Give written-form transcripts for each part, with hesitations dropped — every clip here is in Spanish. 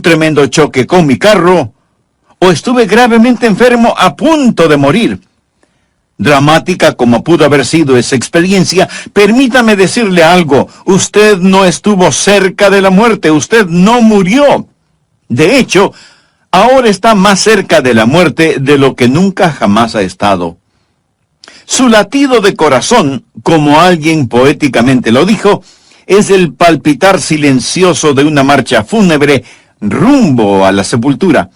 tremendo choque con mi carro, o estuve gravemente enfermo a punto de morir. Dramática como pudo haber sido esa experiencia, permítame decirle algo: usted no estuvo cerca de la muerte, usted no murió. De hecho, ahora está más cerca de la muerte de lo que nunca jamás ha estado. Su latido de corazón, como alguien poéticamente lo dijo, es el palpitar silencioso de una marcha fúnebre rumbo a la sepultura.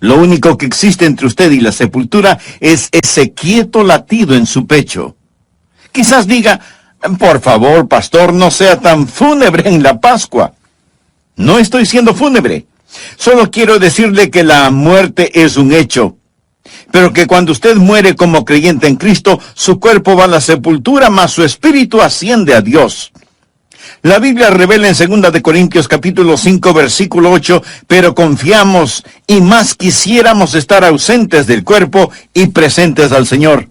Lo único que existe entre usted y la sepultura es ese quieto latido en su pecho. Quizás diga: por favor, pastor, no sea tan fúnebre en la Pascua. No estoy siendo fúnebre. Solo quiero decirle que la muerte es un hecho, pero que cuando usted muere como creyente en Cristo, su cuerpo va a la sepultura, mas su espíritu asciende a Dios. La Biblia revela en 2 de Corintios capítulo 5, versículo 8, pero confiamos y más quisiéramos estar ausentes del cuerpo y presentes al Señor.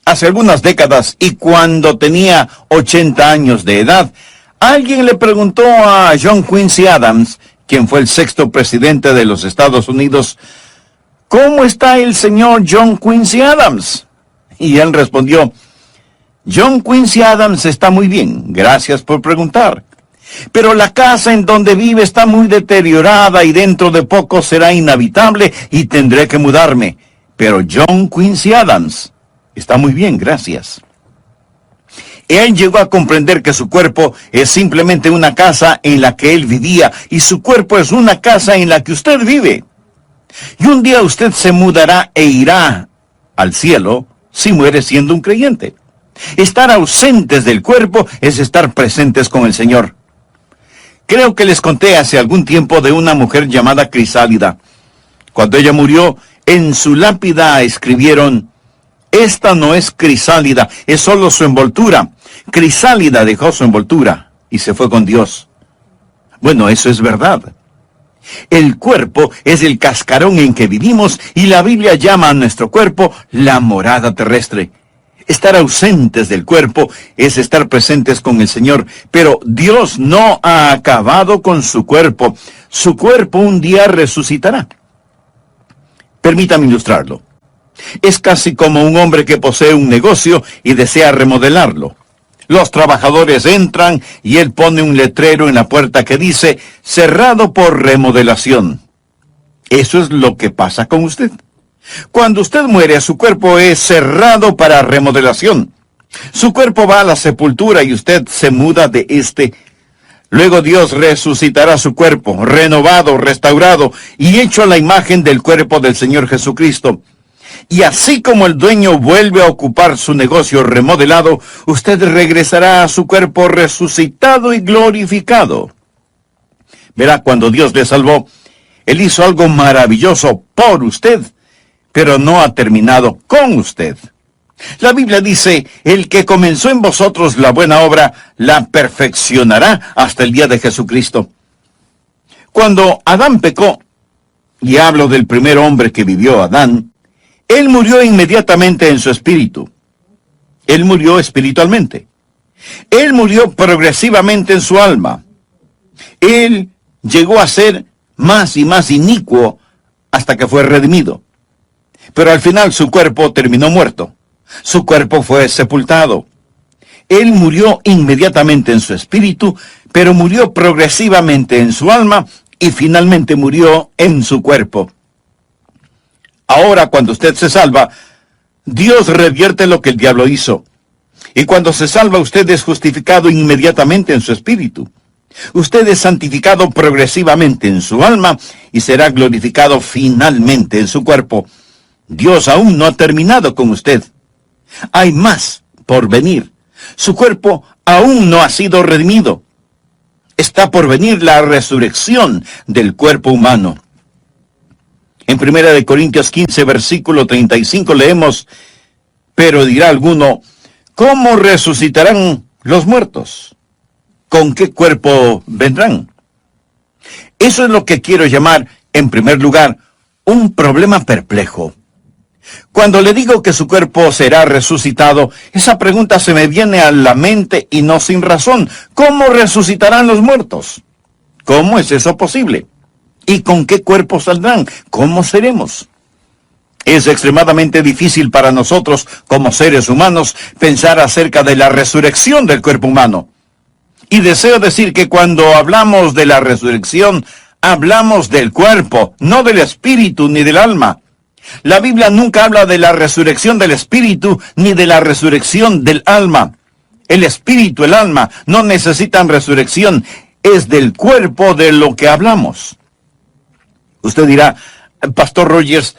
Hace algunas décadas, y cuando tenía 80 años de edad, alguien le preguntó a John Quincy Adams, quien fue el 6º presidente de los Estados Unidos: ¿cómo está el señor John Quincy Adams? Y él respondió: John Quincy Adams está muy bien, gracias por preguntar. Pero la casa en donde vive está muy deteriorada y dentro de poco será inhabitable y tendré que mudarme. Pero John Quincy Adams está muy bien, gracias. Él llegó a comprender que su cuerpo es simplemente una casa en la que él vivía, y su cuerpo es una casa en la que usted vive. Y un día usted se mudará e irá al cielo si muere siendo un creyente. Estar ausentes del cuerpo es estar presentes con el Señor. Creo que les conté hace algún tiempo de una mujer llamada Crisálida. Cuando ella murió, en su lápida escribieron: esta no es Crisálida, es solo su envoltura. Crisálida dejó su envoltura y se fue con Dios. Bueno, eso es verdad. El cuerpo es el cascarón en que vivimos, y la Biblia llama a nuestro cuerpo la morada terrestre. Estar ausentes del cuerpo es estar presentes con el Señor, pero Dios no ha acabado con su cuerpo. Su cuerpo un día resucitará. Permítame ilustrarlo. Es casi como un hombre que posee un negocio y desea remodelarlo. Los trabajadores entran y él pone un letrero en la puerta que dice: cerrado por remodelación. Eso es lo que pasa con usted. Cuando usted muere, su cuerpo es cerrado para remodelación. Su cuerpo va a la sepultura y usted se muda de este. Luego Dios resucitará su cuerpo, renovado, restaurado y hecho a la imagen del cuerpo del Señor Jesucristo. Y así como el dueño vuelve a ocupar su negocio remodelado, usted regresará a su cuerpo resucitado y glorificado. Verá, cuando Dios le salvó, Él hizo algo maravilloso por usted, pero no ha terminado con usted. La Biblia dice: el que comenzó en vosotros la buena obra, la perfeccionará hasta el día de Jesucristo. Cuando Adán pecó, y hablo del primer hombre que vivió, Adán, él murió inmediatamente en su espíritu. Él murió espiritualmente. Él murió progresivamente en su alma. Él llegó a ser más y más inicuo hasta que fue redimido. Pero al final su cuerpo terminó muerto. Su cuerpo fue sepultado. Él murió inmediatamente en su espíritu, pero murió progresivamente en su alma y finalmente murió en su cuerpo. Ahora, cuando usted se salva, Dios revierte lo que el diablo hizo. Y cuando se salva, usted es justificado inmediatamente en su espíritu. Usted es santificado progresivamente en su alma y será glorificado finalmente en su cuerpo. Dios aún no ha terminado con usted. Hay más por venir. Su cuerpo aún no ha sido redimido. Está por venir la resurrección del cuerpo humano. En 1 Corintios 15, versículo 35 leemos: pero dirá alguno, ¿cómo resucitarán los muertos? ¿Con qué cuerpo vendrán? Eso es lo que quiero llamar, en primer lugar, un problema perplejo. Cuando le digo que su cuerpo será resucitado, esa pregunta se me viene a la mente y no sin razón. ¿Cómo resucitarán los muertos? ¿Cómo es eso posible? ¿Y con qué cuerpo saldrán? ¿Cómo seremos? Es extremadamente difícil para nosotros, como seres humanos, pensar acerca de la resurrección del cuerpo humano. Y deseo decir que cuando hablamos de la resurrección, hablamos del cuerpo, no del espíritu ni del alma. La Biblia nunca habla de la resurrección del espíritu ni de la resurrección del alma. El espíritu, el alma, no necesitan resurrección. Es del cuerpo de lo que hablamos. Usted dirá, Pastor Rogers,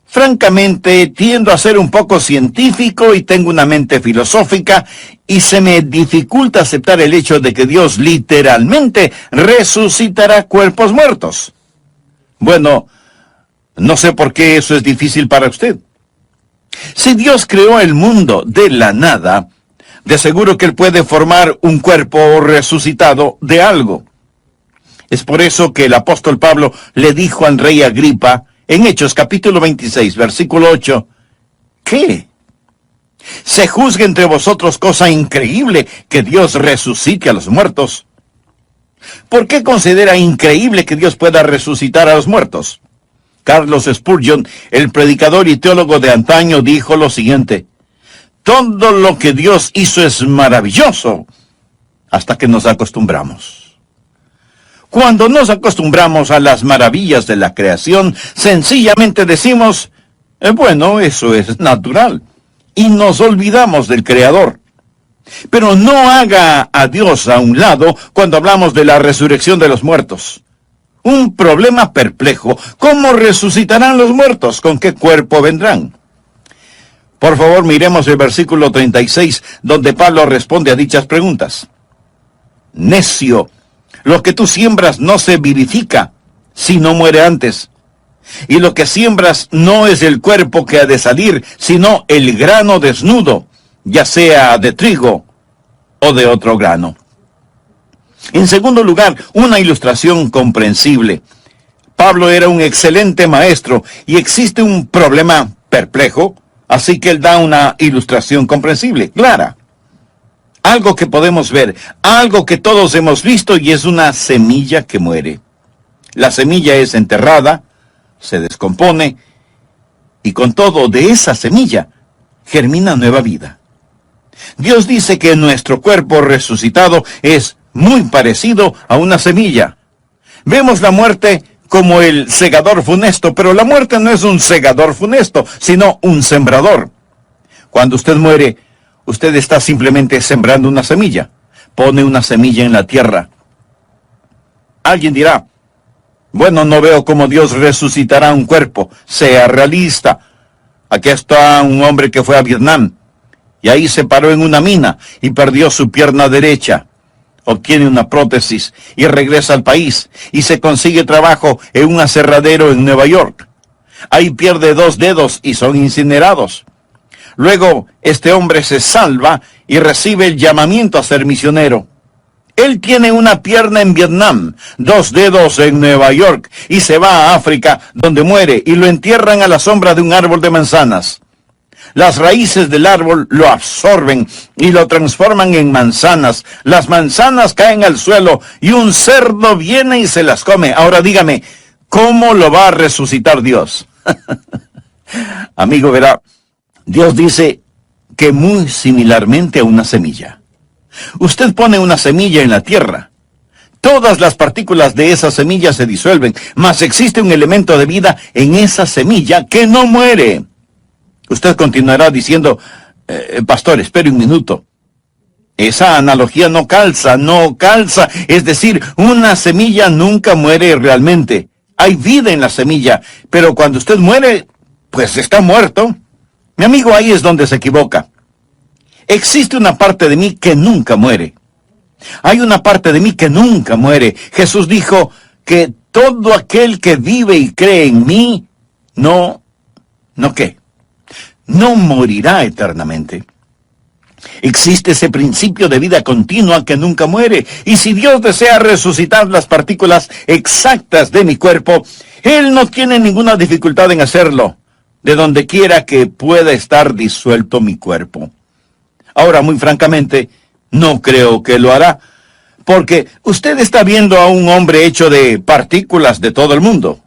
francamente tiendo a ser un poco científico y tengo una mente filosófica y se me dificulta aceptar el hecho de que Dios literalmente resucitará cuerpos muertos. Bueno, no sé por qué eso es difícil para usted. Si Dios creó el mundo de la nada, de seguro que Él puede formar un cuerpo resucitado de algo. Es por eso que el apóstol Pablo le dijo al rey Agripa, en Hechos capítulo 26, versículo 8, ¿qué? ¿Se juzga entre vosotros cosa increíble que Dios resucite a los muertos? ¿Por qué considera increíble que Dios pueda resucitar a los muertos? Carlos Spurgeon, el predicador y teólogo de antaño, dijo lo siguiente: todo lo que Dios hizo es maravilloso hasta que nos acostumbramos. Cuando nos acostumbramos a las maravillas de la creación, sencillamente decimos, bueno, eso es natural, y nos olvidamos del Creador. Pero no haga a Dios a un lado cuando hablamos de la resurrección de los muertos. Un problema perplejo. ¿Cómo resucitarán los muertos? ¿Con qué cuerpo vendrán? Por favor, miremos el versículo 36, donde Pablo responde a dichas preguntas. Necio, lo que tú siembras no se vivifica, si no muere antes. Y lo que siembras no es el cuerpo que ha de salir, sino el grano desnudo, ya sea de trigo o de otro grano. En segundo lugar, una ilustración comprensible. Pablo era un excelente maestro y existe un problema perplejo, así que él da una ilustración comprensible, clara. Algo que podemos ver, algo que todos hemos visto, y es una semilla que muere. La semilla es enterrada, se descompone, y con todo de esa semilla germina nueva vida. Dios dice que nuestro cuerpo resucitado es muy parecido a una semilla. Vemos la muerte como el segador funesto, pero la muerte no es un segador funesto, sino un sembrador. Cuando usted muere, usted está simplemente sembrando una semilla. Pone una semilla en la tierra. Alguien dirá, bueno, no veo cómo Dios resucitará un cuerpo. Sea realista. Aquí está un hombre que fue a Vietnam, y ahí se paró en una mina y perdió su pierna derecha. Obtiene una prótesis y regresa al país y se consigue trabajo en un aserradero en Nueva York. Ahí pierde 2 dedos y son incinerados. Luego, este hombre se salva y recibe el llamamiento a ser misionero. Él tiene una pierna en Vietnam, 2 dedos en Nueva York, y se va a África, donde muere, y lo entierran a la sombra de un árbol de manzanas. Las raíces del árbol lo absorben y lo transforman en manzanas. Las manzanas caen al suelo y un cerdo viene y se las come. Ahora dígame, ¿cómo lo va a resucitar Dios? Amigo, verá, Dios dice que muy similarmente a una semilla. Usted pone una semilla en la tierra. Todas las partículas de esa semilla se disuelven, mas existe un elemento de vida en esa semilla que no muere. Usted continuará diciendo, pastor, espere un minuto. Esa analogía no calza. Es decir, una semilla nunca muere realmente. Hay vida en la semilla, pero cuando usted muere, pues está muerto. Mi amigo, ahí es donde se equivoca. Existe una parte de mí que nunca muere. Hay una parte de mí que nunca muere. Jesús dijo que todo aquel que vive y cree en mí, no morirá eternamente. Existe ese principio de vida continua que nunca muere. Y si Dios desea resucitar las partículas exactas de mi cuerpo, Él no tiene ninguna dificultad en hacerlo, de donde quiera que pueda estar disuelto mi cuerpo. Ahora, muy francamente, no creo que lo hará, Porque usted está viendo a un hombre hecho de partículas de todo el mundo.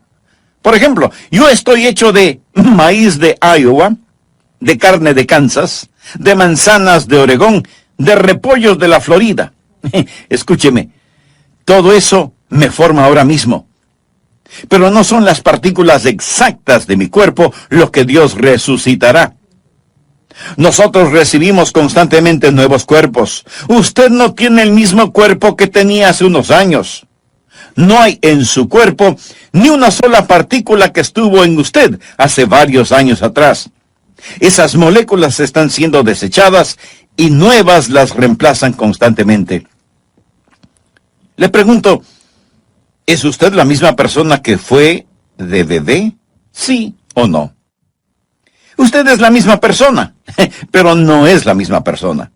Por ejemplo, yo estoy hecho de maíz de Iowa, de carne de Kansas, de manzanas de Oregón, de repollos de la Florida. Escúcheme, todo eso me forma ahora mismo. Pero no son las partículas exactas de mi cuerpo lo que Dios resucitará. Nosotros recibimos constantemente nuevos cuerpos. Usted no tiene el mismo cuerpo que tenía hace unos años. No hay en su cuerpo ni una sola partícula que estuvo en usted hace varios años atrás. Esas moléculas están siendo desechadas y nuevas las reemplazan constantemente. Le pregunto, ¿es usted la misma persona que fue de bebé? ¿Sí o no? Usted es la misma persona, pero no es la misma persona.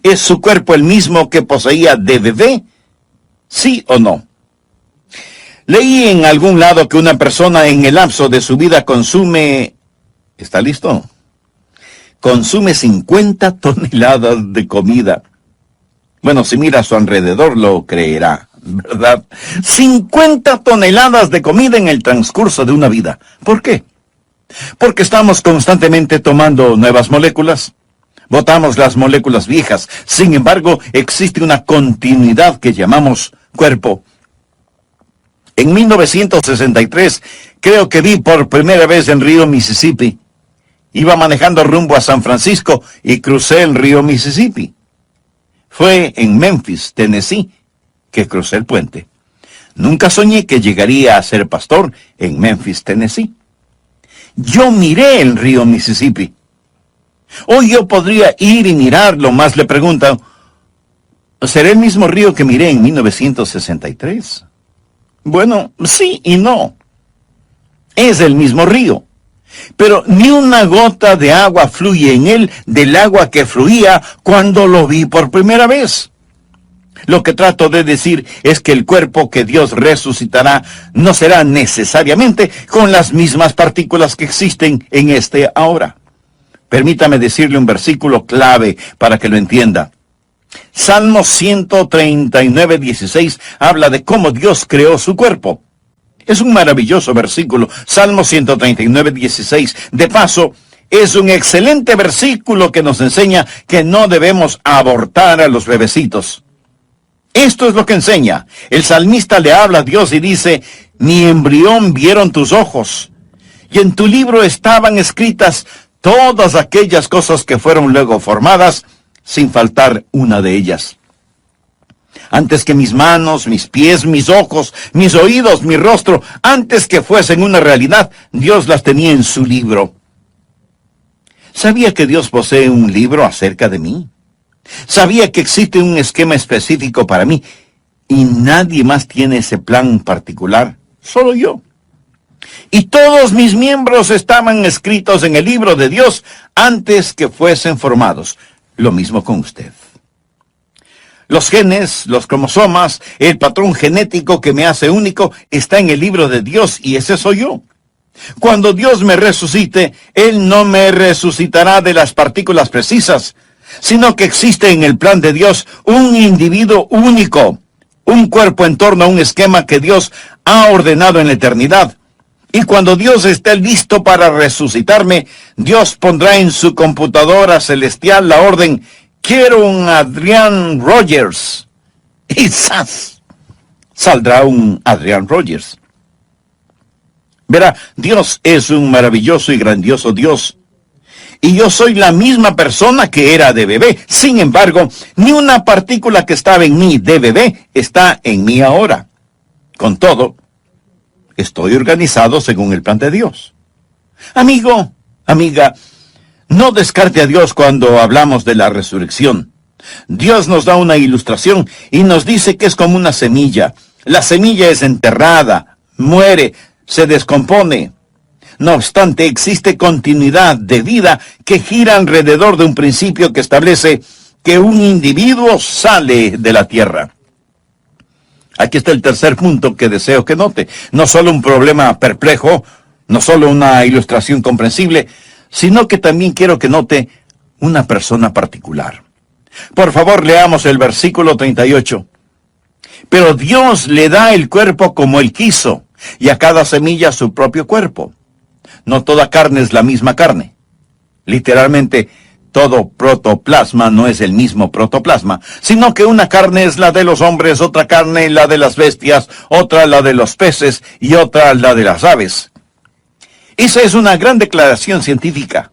¿Es su cuerpo el mismo que poseía de bebé? ¿Sí o no? Leí en algún lado que una persona en el lapso de su vida consume... ¿Está listo? Consume 50 toneladas de comida. Bueno, si mira a su alrededor lo creerá, ¿verdad? 50 toneladas de comida en el transcurso de una vida. ¿Por qué? Porque estamos constantemente tomando nuevas moléculas. Botamos las moléculas viejas. Sin embargo, existe una continuidad que llamamos cuerpo. En 1963, creo que vi por primera vez el río Mississippi. Iba manejando rumbo a San Francisco y crucé el río Mississippi. Fue en Memphis, Tennessee, que crucé el puente. Nunca soñé que llegaría a ser pastor en Memphis, Tennessee. Yo miré el río Mississippi. Hoy yo podría ir y mirarlo, más le preguntan, ¿será el mismo río que miré en 1963? Bueno, sí y no. Es el mismo río. Pero ni una gota de agua fluye en él del agua que fluía cuando lo vi por primera vez. Lo que trato de decir es que el cuerpo que Dios resucitará no será necesariamente con las mismas partículas que existen en este ahora. Permítame decirle un versículo clave para que lo entienda. Salmo 139, 16 habla de cómo Dios creó su cuerpo. Es un maravilloso versículo, Salmo 139, 16. De paso, es un excelente versículo que nos enseña que no debemos abortar a los bebecitos. Esto es lo que enseña. El salmista le habla a Dios y dice, mi embrión vieron tus ojos, y en tu libro estaban escritas todas aquellas cosas que fueron luego formadas, sin faltar una de ellas. Antes que mis manos, mis pies, mis ojos, mis oídos, mi rostro, antes que fuesen una realidad, Dios las tenía en su libro. ¿Sabía que Dios posee un libro acerca de mí? ¿Sabía que existe un esquema específico para mí y nadie más tiene ese plan particular? Solo yo. Y todos mis miembros estaban escritos en el libro de Dios antes que fuesen formados. Lo mismo con usted. Los genes, los cromosomas, el patrón genético que me hace único está en el libro de Dios y ese soy yo. Cuando Dios me resucite, Él no me resucitará de las partículas precisas, sino que existe en el plan de Dios un individuo único, un cuerpo en torno a un esquema que Dios ha ordenado en la eternidad. Y cuando Dios esté listo para resucitarme, Dios pondrá en su computadora celestial la orden, quiero un Adrian Rogers. Y ¡zas! Saldrá un Adrian Rogers. Verá, Dios es un maravilloso y grandioso Dios. Y yo soy la misma persona que era de bebé. Sin embargo, ni una partícula que estaba en mí de bebé está en mí ahora. Con todo, estoy organizado según el plan de Dios. Amigo, amiga, no descarte a Dios cuando hablamos de la resurrección. Dios nos da una ilustración y nos dice que es como una semilla. La semilla es enterrada, muere, se descompone. No obstante, existe continuidad de vida que gira alrededor de un principio que establece que un individuo sale de la tierra. Aquí está el tercer punto que deseo que note. No solo un problema perplejo, no solo una ilustración comprensible, sino que también quiero que note una persona particular. Por favor, leamos el versículo 38. Pero Dios le da el cuerpo como Él quiso, y a cada semilla su propio cuerpo. No toda carne es la misma carne. Literalmente, todo protoplasma no es el mismo protoplasma, sino que una carne es la de los hombres, otra carne la de las bestias, otra la de los peces y otra la de las aves. Esa es una gran declaración científica.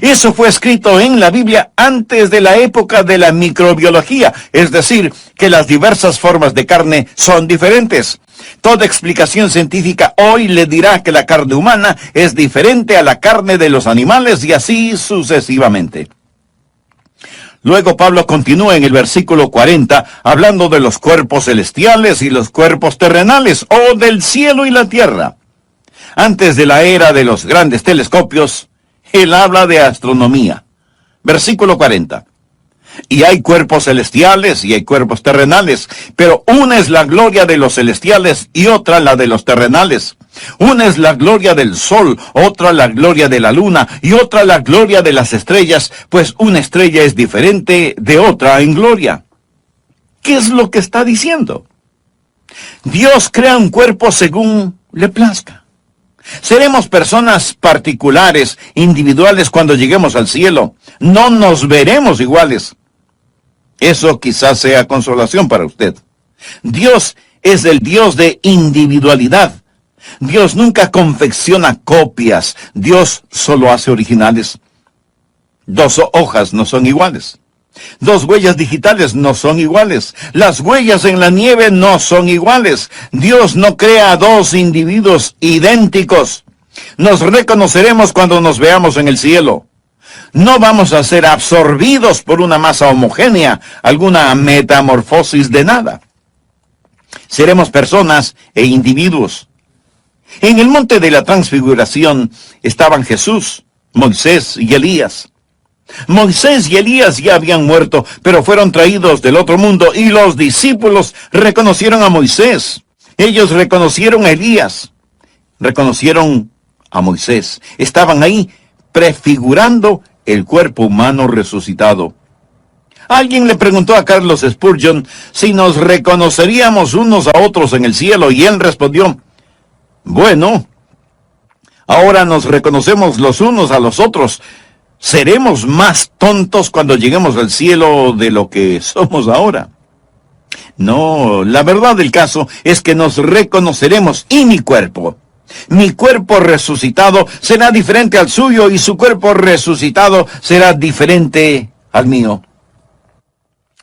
Eso fue escrito en la Biblia antes de la época de la microbiología, es decir, que las diversas formas de carne son diferentes. Toda explicación científica hoy le dirá que la carne humana es diferente a la carne de los animales y así sucesivamente. Luego Pablo continúa en el versículo 40 hablando de los cuerpos celestiales y los cuerpos terrenales, o del cielo y la tierra. Antes de la era de los grandes telescopios, él habla de astronomía. Versículo 40. Y hay cuerpos celestiales y hay cuerpos terrenales, pero una es la gloria de los celestiales y otra la de los terrenales. Una es la gloria del sol, otra la gloria de la luna y otra la gloria de las estrellas, pues una estrella es diferente de otra en gloria. ¿Qué es lo que está diciendo? Dios crea un cuerpo según le plazca. Seremos personas particulares, individuales cuando lleguemos al cielo. No nos veremos iguales. Eso quizás sea consolación para usted. Dios es el Dios de individualidad. Dios nunca confecciona copias. Dios solo hace originales. 2 hojas no son iguales. 2 huellas digitales no son iguales. Las huellas en la nieve no son iguales. Dios no crea 2 individuos idénticos. Nos reconoceremos cuando nos veamos en el cielo. No vamos a ser absorbidos por una masa homogénea, alguna metamorfosis de nada. Seremos personas e individuos. En el monte de la transfiguración estaban Jesús, Moisés y Elías. Moisés y Elías ya habían muerto, pero fueron traídos del otro mundo y los discípulos reconocieron a Moisés. Ellos reconocieron a Elías, reconocieron a Moisés. Estaban ahí prefigurando el cuerpo humano resucitado. Alguien le preguntó a Carlos Spurgeon si nos reconoceríamos unos a otros en el cielo, y él respondió: bueno, ahora nos reconocemos los unos a los otros. ¿Seremos más tontos cuando lleguemos al cielo de lo que somos ahora? No, la verdad del caso es que nos reconoceremos, y mi cuerpo resucitado será diferente al suyo, y su cuerpo resucitado será diferente al mío.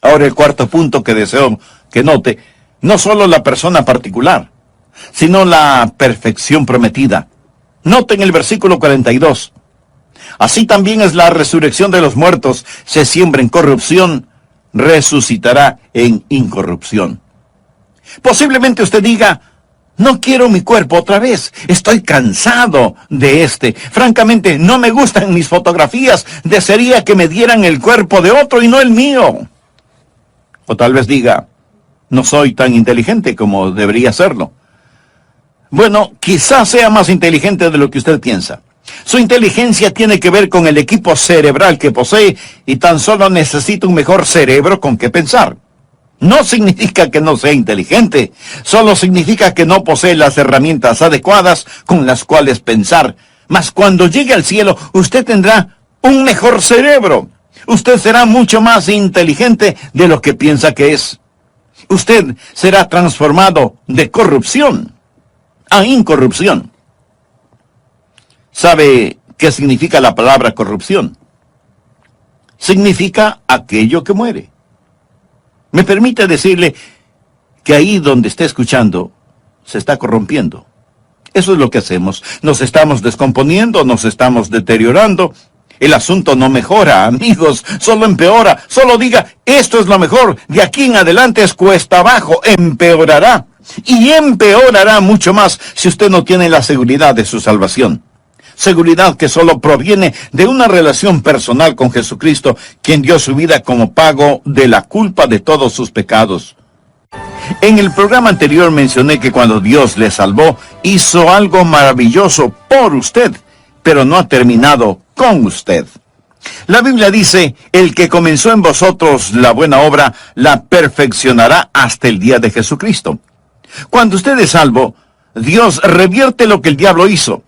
Ahora el cuarto punto que deseo que note, no solo la persona particular, sino la perfección prometida. Noten el versículo 42. Así también es la resurrección de los muertos. Se siembra en corrupción, resucitará en incorrupción. Posiblemente usted diga: no quiero mi cuerpo otra vez. Estoy cansado de este. Francamente, no me gustan mis fotografías. Desearía que me dieran el cuerpo de otro y no el mío. O tal vez diga: no soy tan inteligente como debería serlo. Bueno, quizás sea más inteligente de lo que usted piensa. Su inteligencia tiene que ver con el equipo cerebral que posee, y tan solo necesita un mejor cerebro con que pensar. No significa que no sea inteligente, solo significa que no posee las herramientas adecuadas con las cuales pensar. Mas cuando llegue al cielo, usted tendrá un mejor cerebro. Usted será mucho más inteligente de lo que piensa que es. Usted será transformado de corrupción a incorrupción. ¿Sabe qué significa la palabra corrupción? Significa aquello que muere. Me permite decirle que ahí donde está escuchando, se está corrompiendo. Eso es lo que hacemos. Nos estamos descomponiendo, nos estamos deteriorando. El asunto no mejora, amigos, solo empeora. Solo diga: esto es lo mejor, de aquí en adelante es cuesta abajo. Empeorará. Y empeorará mucho más si usted no tiene la seguridad de su salvación. Seguridad que solo proviene de una relación personal con Jesucristo, quien dio su vida como pago de la culpa de todos sus pecados. En el programa anterior mencioné que cuando Dios le salvó, hizo algo maravilloso por usted, pero no ha terminado con usted. La Biblia dice, el que comenzó en vosotros la buena obra, la perfeccionará hasta el día de Jesucristo. Cuando usted es salvo, Dios revierte lo que el diablo hizo.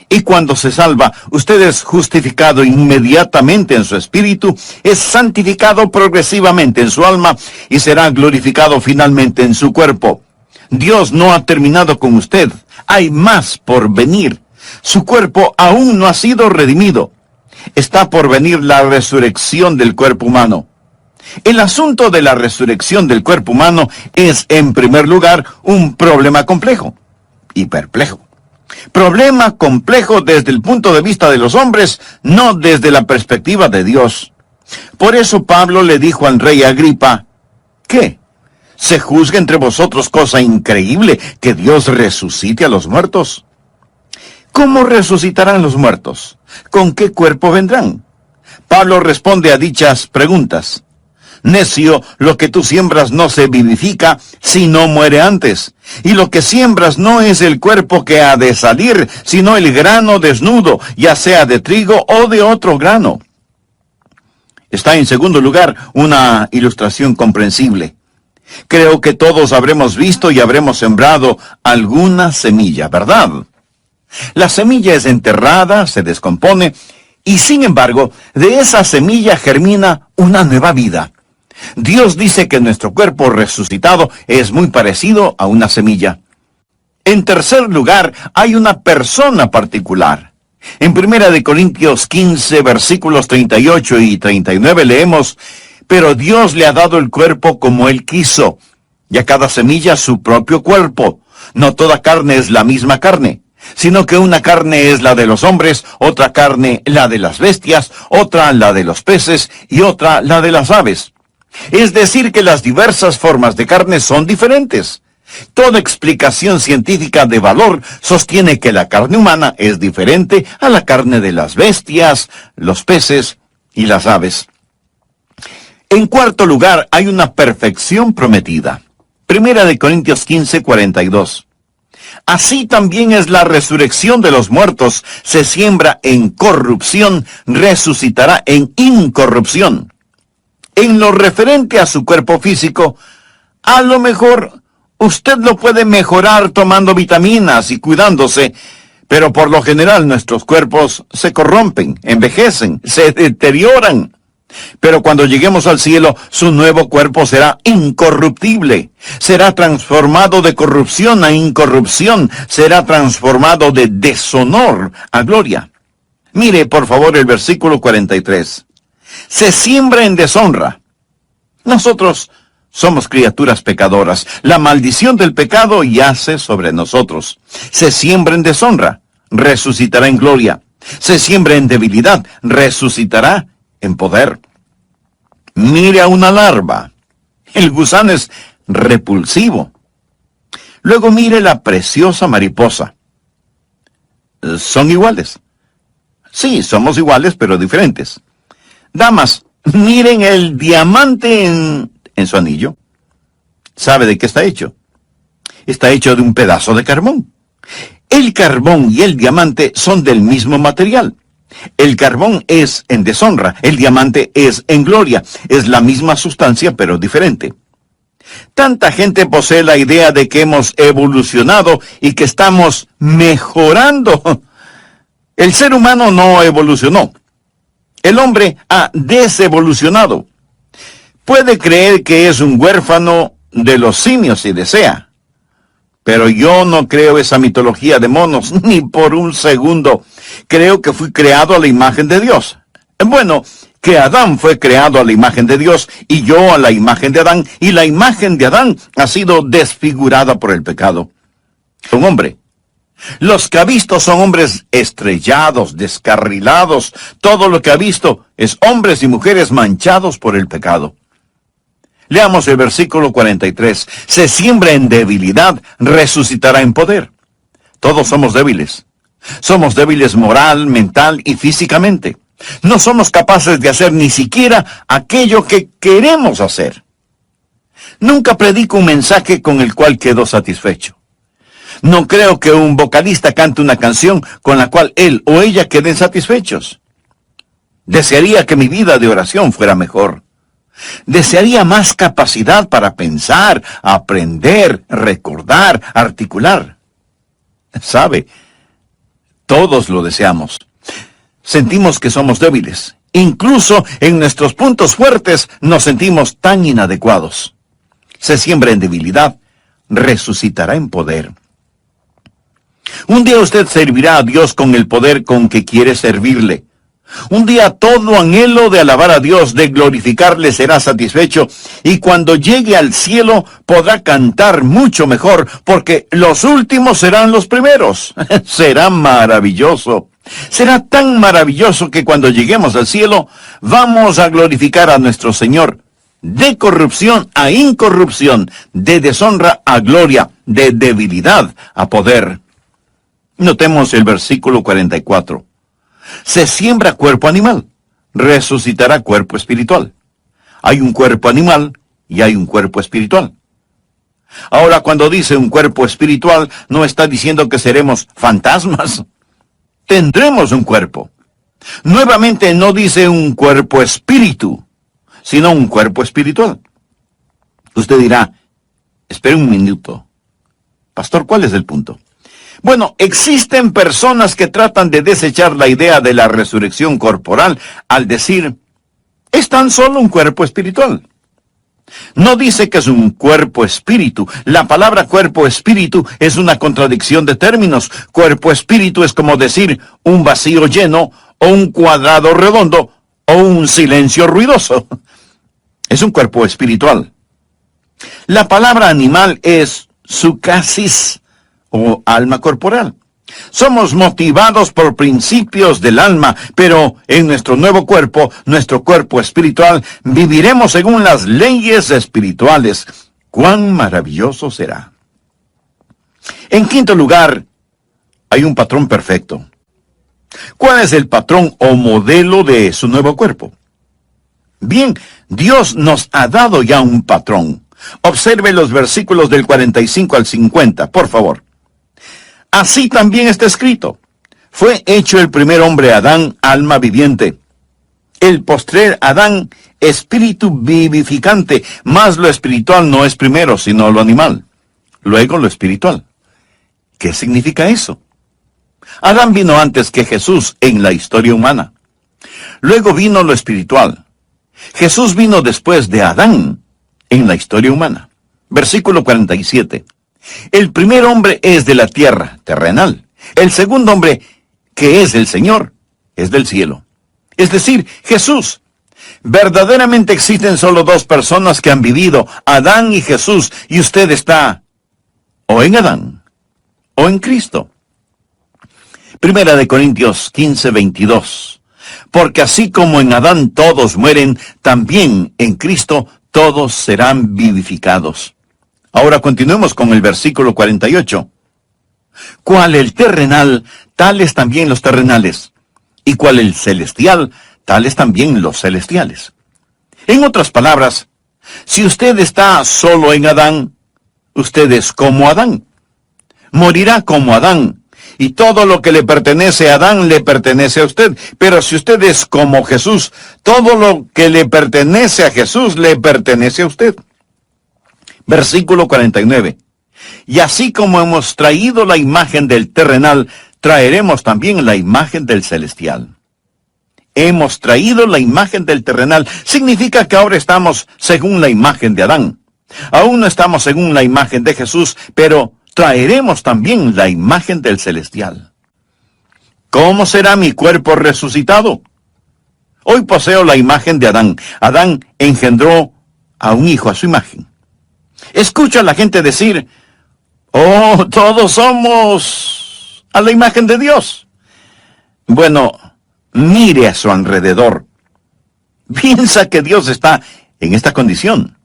Y cuando se salva, usted es justificado inmediatamente en su espíritu, es santificado progresivamente en su alma y será glorificado finalmente en su cuerpo. Dios no ha terminado con usted. Hay más por venir. Su cuerpo aún no ha sido redimido. Está por venir la resurrección del cuerpo humano. El asunto de la resurrección del cuerpo humano es, en primer lugar, un problema complejo y perplejo. Problema complejo desde el punto de vista de los hombres, no desde la perspectiva de Dios. Por eso Pablo le dijo al rey Agripa, ¿qué? ¿Se juzga entre vosotros cosa increíble que Dios resucite a los muertos? ¿Cómo resucitarán los muertos? ¿Con qué cuerpo vendrán? Pablo responde a dichas preguntas. Necio, lo que tú siembras no se vivifica, si no muere antes. Y lo que siembras no es el cuerpo que ha de salir, sino el grano desnudo, ya sea de trigo o de otro grano. Está en segundo lugar una ilustración comprensible. Creo que todos habremos visto y habremos sembrado alguna semilla, ¿verdad? La semilla es enterrada, se descompone, y sin embargo, de esa semilla germina una nueva vida. Dios dice que nuestro cuerpo resucitado es muy parecido a una semilla. En tercer lugar, hay una persona particular. En 1 Corintios 15, versículos 38 y 39 leemos, pero Dios le ha dado el cuerpo como Él quiso, y a cada semilla su propio cuerpo. No toda carne es la misma carne, sino que una carne es la de los hombres, otra carne la de las bestias, otra la de los peces y otra la de las aves. Es decir, que las diversas formas de carne son diferentes. Toda explicación científica de valor sostiene que la carne humana es diferente a la carne de las bestias, los peces y las aves. En cuarto lugar, hay una perfección prometida. 1 Corintios 15, 42. Así también es la resurrección de los muertos. Se siembra en corrupción, resucitará en incorrupción. En lo referente a su cuerpo físico, a lo mejor usted lo puede mejorar tomando vitaminas y cuidándose, pero por lo general nuestros cuerpos se corrompen, envejecen, se deterioran. Pero cuando lleguemos al cielo, su nuevo cuerpo será incorruptible. Será transformado de corrupción a incorrupción. Será transformado de deshonor a gloria. Mire, por favor, el versículo 43. Se siembra en deshonra. Nosotros somos criaturas pecadoras. La maldición del pecado yace sobre nosotros. Se siembra en deshonra, resucitará en gloria. Se siembra en debilidad, resucitará en poder. Mire a una larva. El gusano es repulsivo. Luego mire la preciosa mariposa. ¿Son iguales? Sí, somos iguales, pero diferentes. Damas, miren el diamante en su anillo. ¿Sabe de qué está hecho? Está hecho de un pedazo de carbón. El carbón y el diamante son del mismo material. El carbón es en deshonra, el diamante es en gloria. Es la misma sustancia, pero diferente. Tanta gente posee la idea de que hemos evolucionado y que estamos mejorando. El ser humano no evolucionó. El hombre ha desevolucionado. Puede creer que es un huérfano de los simios si desea. Pero yo no creo esa mitología de monos, ni por un segundo. Creo que fui creado a la imagen de Dios. Bueno, que Adán fue creado a la imagen de Dios, y yo a la imagen de Adán, y la imagen de Adán ha sido desfigurada por el pecado. Un hombre. Los que ha visto son hombres estrellados, descarrilados. Todo lo que ha visto es hombres y mujeres manchados por el pecado. Leamos el versículo 43. Se siembra en debilidad, resucitará en poder. Todos somos débiles. Somos débiles moral, mental y físicamente. No somos capaces de hacer ni siquiera aquello que queremos hacer. Nunca predico un mensaje con el cual quedo satisfecho. No creo que un vocalista cante una canción con la cual él o ella queden satisfechos. Desearía que mi vida de oración fuera mejor. Desearía más capacidad para pensar, aprender, recordar, articular. ¿Sabe? Todos lo deseamos. Sentimos que somos débiles. Incluso en nuestros puntos fuertes nos sentimos tan inadecuados. Se siembra en debilidad, resucitará en poder. Un día usted servirá a Dios con el poder con que quiere servirle. Un día todo anhelo de alabar a Dios, de glorificarle, será satisfecho, y cuando llegue al cielo podrá cantar mucho mejor, porque los últimos serán los primeros. Será maravilloso. Será tan maravilloso que cuando lleguemos al cielo vamos a glorificar a nuestro Señor, de corrupción a incorrupción, de deshonra a gloria, de debilidad a poder. Notemos el versículo 44. Se siembra cuerpo animal, resucitará cuerpo espiritual. Hay un cuerpo animal y hay un cuerpo espiritual. Ahora, cuando dice un cuerpo espiritual, no está diciendo que seremos fantasmas. Tendremos un cuerpo. Nuevamente no dice un cuerpo espíritu, sino un cuerpo espiritual. Usted dirá, espere un minuto. Pastor, ¿cuál es el punto? Bueno, existen personas que tratan de desechar la idea de la resurrección corporal al decir, es tan solo un cuerpo espiritual. No dice que es un cuerpo espíritu. La palabra cuerpo espíritu es una contradicción de términos. Cuerpo espíritu es como decir un vacío lleno, o un cuadrado redondo, o un silencio ruidoso. Es un cuerpo espiritual. La palabra animal es sucasis, o alma corporal. Somos motivados por principios del alma, pero en nuestro nuevo cuerpo, nuestro cuerpo espiritual, viviremos según las leyes espirituales. ¡Cuán maravilloso será! En quinto lugar, hay un patrón perfecto. ¿Cuál es el patrón o modelo de su nuevo cuerpo? Bien, Dios nos ha dado ya un patrón. Observe los versículos del 45 al 50, por favor. Así también está escrito. Fue hecho el primer hombre Adán, alma viviente. El postrer Adán, espíritu vivificante. Mas lo espiritual no es primero, sino lo animal. Luego lo espiritual. ¿Qué significa eso? Adán vino antes que Jesús en la historia humana. Luego vino lo espiritual. Jesús vino después de Adán en la historia humana. Versículo 47. El primer hombre es de la tierra, terrenal. El segundo hombre, que es el Señor, es del cielo. Es decir, Jesús. Verdaderamente existen solo dos personas que han vivido, Adán y Jesús, y usted está o en Adán o en Cristo. Primera de Corintios 15:22. Porque así como en Adán todos mueren, también en Cristo todos serán vivificados. Ahora continuemos con el versículo 48. Cual el terrenal, tales también los terrenales. Y cual el celestial, tales también los celestiales. En otras palabras, si usted está solo en Adán, usted es como Adán. Morirá como Adán. Y todo lo que le pertenece a Adán le pertenece a usted. Pero si usted es como Jesús, todo lo que le pertenece a Jesús le pertenece a usted. Versículo 49. Y así como hemos traído la imagen del terrenal, traeremos también la imagen del celestial. Hemos traído la imagen del terrenal. Significa que ahora estamos según la imagen de Adán. Aún no estamos según la imagen de Jesús, pero traeremos también la imagen del celestial. ¿Cómo será mi cuerpo resucitado? Hoy poseo la imagen de Adán. Adán engendró a un hijo a su imagen. Escucho a la gente decir, oh, todos somos a la imagen de Dios. Bueno, mire a su alrededor. Piensa que Dios está en esta condición.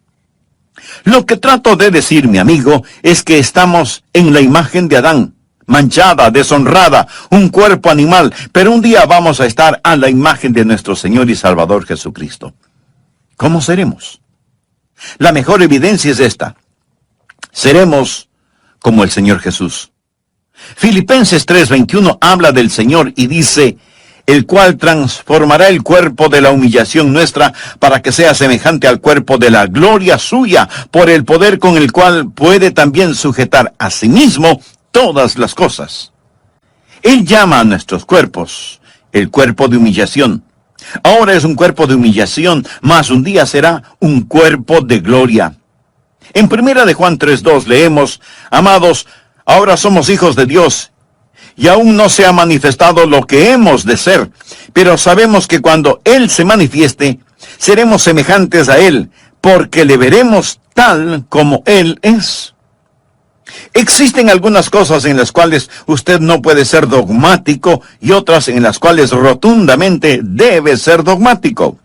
Lo que trato de decir, mi amigo, es que estamos en la imagen de Adán, manchada, deshonrada, un cuerpo animal, pero un día vamos a estar a la imagen de nuestro Señor y Salvador Jesucristo. ¿Cómo seremos? La mejor evidencia es esta. Seremos como el Señor Jesús. Filipenses 3:21 habla del Señor y dice, el cual transformará el cuerpo de la humillación nuestra para que sea semejante al cuerpo de la gloria suya, por el poder con el cual puede también sujetar a sí mismo todas las cosas. Él llama a nuestros cuerpos el cuerpo de humillación. Ahora es un cuerpo de humillación, mas un día será un cuerpo de gloria. En 1 de Juan 3:2 leemos: Amados, ahora somos hijos de Dios, y aún no se ha manifestado lo que hemos de ser, pero sabemos que cuando Él se manifieste, seremos semejantes a Él, porque le veremos tal como Él es. Existen algunas cosas en las cuales usted no puede ser dogmático y otras en las cuales rotundamente debe ser dogmático.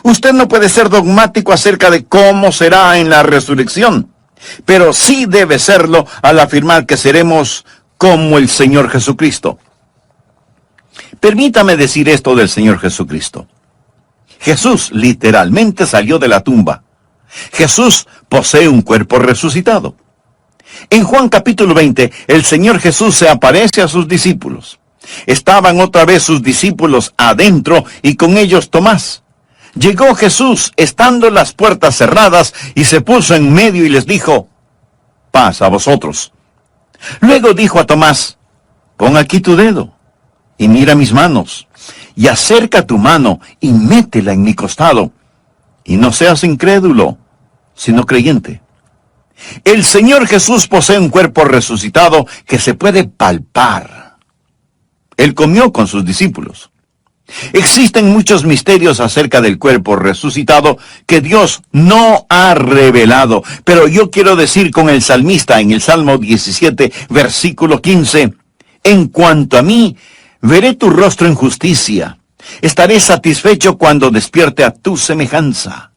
Usted no puede ser dogmático acerca de cómo será en la resurrección, pero sí debe serlo al afirmar que seremos como el Señor Jesucristo. Permítame decir esto del Señor Jesucristo. Jesús literalmente salió de la tumba. Jesús posee un cuerpo resucitado. En Juan capítulo 20, el Señor Jesús se aparece a sus discípulos. Estaban otra vez sus discípulos adentro y con ellos Tomás. Llegó Jesús estando las puertas cerradas y se puso en medio y les dijo: paz a vosotros. Luego dijo a Tomás: pon aquí tu dedo y mira mis manos, y acerca tu mano y métela en mi costado, y no seas incrédulo, sino creyente. El Señor Jesús posee un cuerpo resucitado que se puede palpar. Él comió con sus discípulos. Existen muchos misterios acerca del cuerpo resucitado que Dios no ha revelado, pero yo quiero decir con el salmista en el Salmo 17, versículo 15, en cuanto a mí, veré tu rostro en justicia, estaré satisfecho cuando despierte a tu semejanza.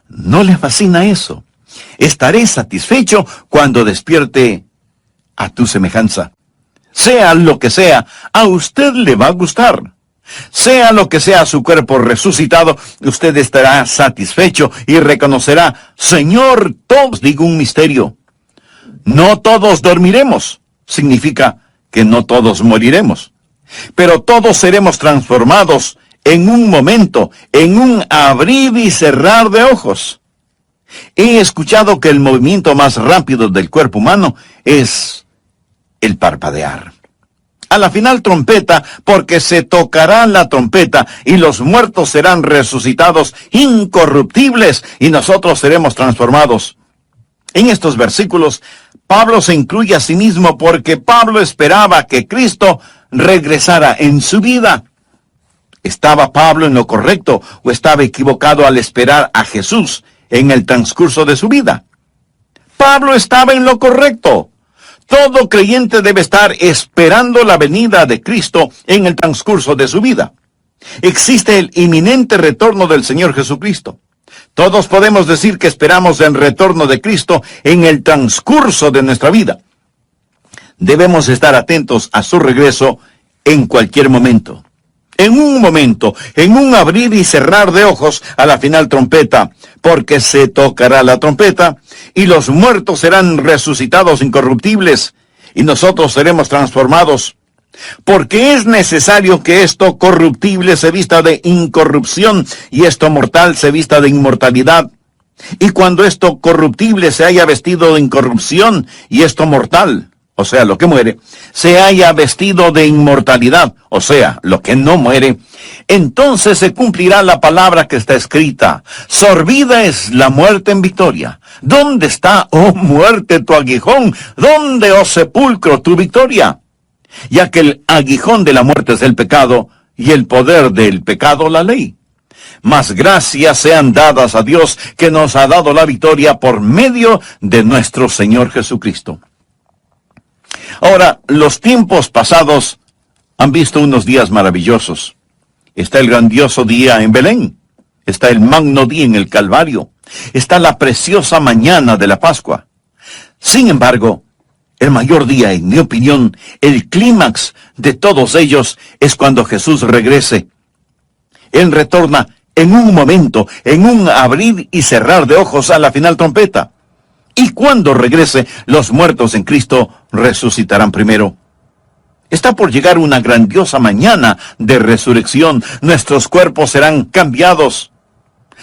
¿No le fascina eso? Estaré satisfecho cuando despierte a tu semejanza. Sea lo que sea, a usted le va a gustar. Sea lo que sea su cuerpo resucitado, usted estará satisfecho y reconocerá: Señor, todos, digo un misterio. No todos dormiremos. Significa que no todos moriremos. Pero todos seremos transformados en un momento, en un abrir y cerrar de ojos. He escuchado que el movimiento más rápido del cuerpo humano es el parpadear. A la final trompeta, porque se tocará la trompeta y los muertos serán resucitados incorruptibles y nosotros seremos transformados. En estos versículos, Pablo se incluye a sí mismo porque Pablo esperaba que Cristo regresara en su vida. ¿Estaba Pablo en lo correcto o estaba equivocado al esperar a Jesús en el transcurso de su vida? Pablo estaba en lo correcto. Todo creyente debe estar esperando la venida de Cristo en el transcurso de su vida. Existe el inminente retorno del Señor Jesucristo. Todos podemos decir que esperamos el retorno de Cristo en el transcurso de nuestra vida. Debemos estar atentos a su regreso en cualquier momento. En un momento, en un abrir y cerrar de ojos a la final trompeta, porque se tocará la trompeta, y los muertos serán resucitados incorruptibles, y nosotros seremos transformados. Porque es necesario que esto corruptible se vista de incorrupción, y esto mortal se vista de inmortalidad. Y cuando esto corruptible se haya vestido de incorrupción, y esto mortal, o sea, lo que muere, se haya vestido de inmortalidad, o sea, lo que no muere, entonces se cumplirá la palabra que está escrita: sorbida es la muerte en victoria. ¿Dónde está, oh muerte, tu aguijón? ¿Dónde, oh sepulcro, tu victoria? Ya que el aguijón de la muerte es el pecado, y el poder del pecado la ley. Mas gracias sean dadas a Dios, que nos ha dado la victoria por medio de nuestro Señor Jesucristo. Ahora, los tiempos pasados han visto unos días maravillosos. Está el grandioso día en Belén. Está el magno día en el Calvario. Está la preciosa mañana de la Pascua. Sin embargo, el mayor día, en mi opinión, el clímax de todos ellos, es cuando Jesús regrese. Él retorna en un momento, en un abrir y cerrar de ojos a la final trompeta. Y cuando regrese, los muertos en Cristo resucitarán primero. Está por llegar una grandiosa mañana de resurrección. Nuestros cuerpos serán cambiados.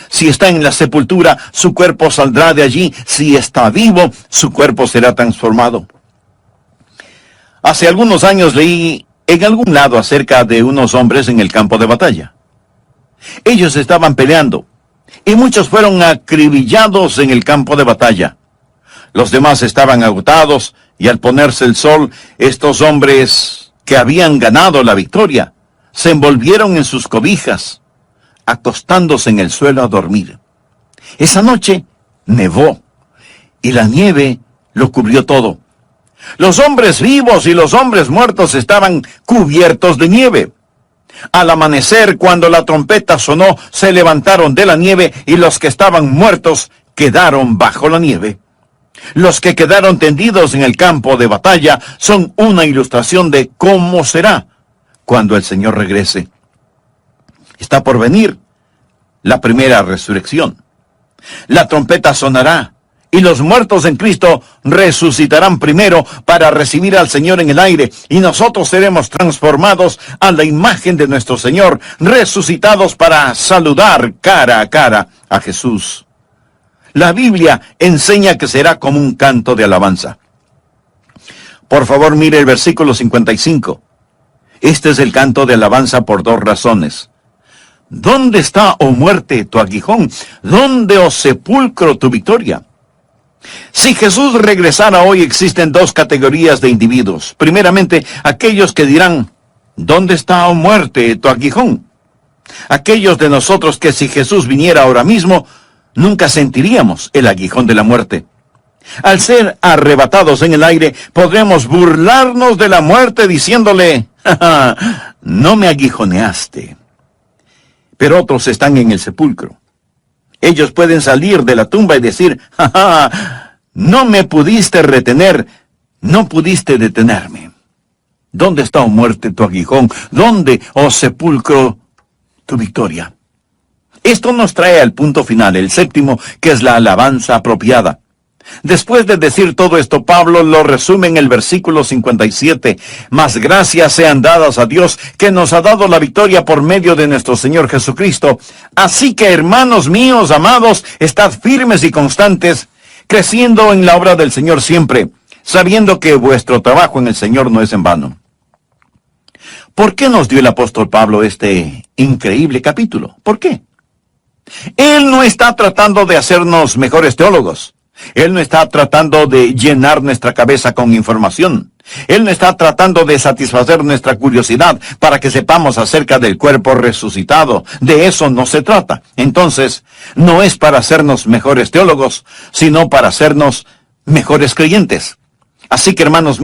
Si está en la sepultura, su cuerpo saldrá de allí. Si está vivo, su cuerpo será transformado. Hace algunos años leí en algún lado acerca de unos hombres en el campo de batalla. Ellos estaban peleando, y muchos fueron acribillados en el campo de batalla. Los demás estaban agotados, y al ponerse el sol, estos hombres que habían ganado la victoria, se envolvieron en sus cobijas, acostándose en el suelo a dormir. Esa noche nevó, y la nieve lo cubrió todo. Los hombres vivos y los hombres muertos estaban cubiertos de nieve. Al amanecer, cuando la trompeta sonó, se levantaron de la nieve, y los que estaban muertos quedaron bajo la nieve. Los que quedaron tendidos en el campo de batalla son una ilustración de cómo será cuando el Señor regrese. Está por venir la primera resurrección. La trompeta sonará, y los muertos en Cristo resucitarán primero para recibir al Señor en el aire, y nosotros seremos transformados a la imagen de nuestro Señor, resucitados para saludar cara a cara a Jesús. La Biblia enseña que será como un canto de alabanza. Por favor, mire el versículo 55. Este es el canto de alabanza por dos razones. ¿Dónde está, oh muerte, tu aguijón? ¿Dónde, oh sepulcro, tu victoria? Si Jesús regresara hoy, existen dos categorías de individuos. Primeramente, aquellos que dirán: ¿dónde está, oh muerte, tu aguijón? Aquellos de nosotros que, si Jesús viniera ahora mismo, nunca sentiríamos el aguijón de la muerte. Al ser arrebatados en el aire, podremos burlarnos de la muerte diciéndole: «Ja, ja, no me aguijoneaste». Pero otros están en el sepulcro. Ellos pueden salir de la tumba y decir: «Ja, ja, no me pudiste retener, no pudiste detenerme». ¿Dónde está, oh muerte, tu aguijón? ¿Dónde, oh sepulcro, tu victoria? Esto nos trae al punto final, el séptimo, que es la alabanza apropiada. Después de decir todo esto, Pablo lo resume en el versículo 57. Mas gracias sean dadas a Dios, que nos ha dado la victoria por medio de nuestro Señor Jesucristo. Así que, hermanos míos, amados, estad firmes y constantes, creciendo en la obra del Señor siempre, sabiendo que vuestro trabajo en el Señor no es en vano. ¿Por qué nos dio el apóstol Pablo este increíble capítulo? ¿Por qué? Él no está tratando de hacernos mejores teólogos. Él no está tratando de llenar nuestra cabeza con información. Él no está tratando de satisfacer nuestra curiosidad para que sepamos acerca del cuerpo resucitado. De eso no se trata. Entonces, no es para hacernos mejores teólogos, sino para hacernos mejores creyentes. Así que, hermanos,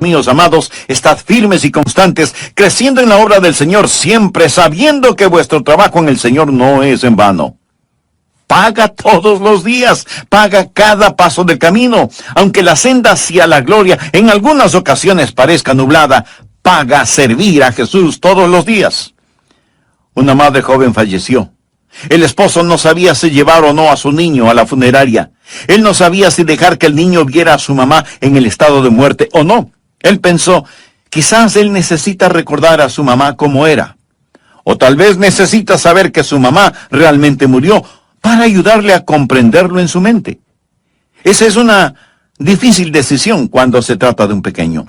Míos amados, estad firmes y constantes, creciendo en la obra del Señor siempre, sabiendo que vuestro trabajo en el Señor no es en vano. Paga todos los días, paga cada paso del camino. Aunque la senda hacia la gloria en algunas ocasiones parezca nublada, paga servir a Jesús todos los días. Una madre joven falleció. El esposo no sabía si llevar o no a su niño a la funeraria. Él no sabía si dejar que el niño viera a su mamá en el estado de muerte o no. Él pensó, quizás él necesita recordar a su mamá como era. O tal vez necesita saber que su mamá realmente murió para ayudarle a comprenderlo en su mente. Esa es una difícil decisión cuando se trata de un pequeño.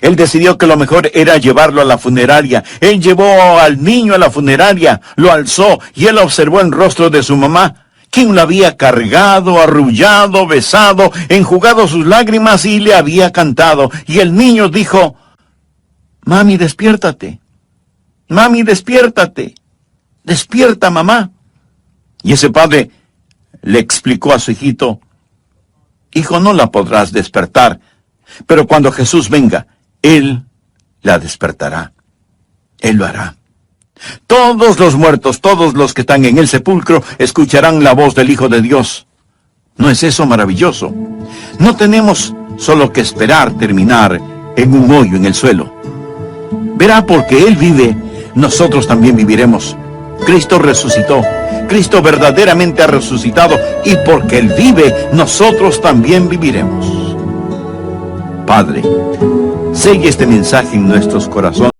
Él decidió que lo mejor era llevarlo a la funeraria. Él llevó al niño a la funeraria, lo alzó y él observó el rostro de su mamá, quien lo había cargado, arrullado, besado, enjugado sus lágrimas y le había cantado. Y el niño dijo, «Mami, despiértate. Mami, despiértate. Despierta, mamá». Y ese padre le explicó a su hijito, «Hijo, no la podrás despertar, pero cuando Jesús venga, Él la despertará. Él lo hará. Todos los muertos, todos los que están en el sepulcro, escucharán la voz del Hijo de Dios. ¿No es eso maravilloso? No tenemos solo que esperar terminar en un hoyo en el suelo. Verá, porque Él vive, nosotros también viviremos. Cristo resucitó. Cristo verdaderamente ha resucitado, y porque Él vive, nosotros también viviremos. Padre, selle este mensaje en nuestros corazones.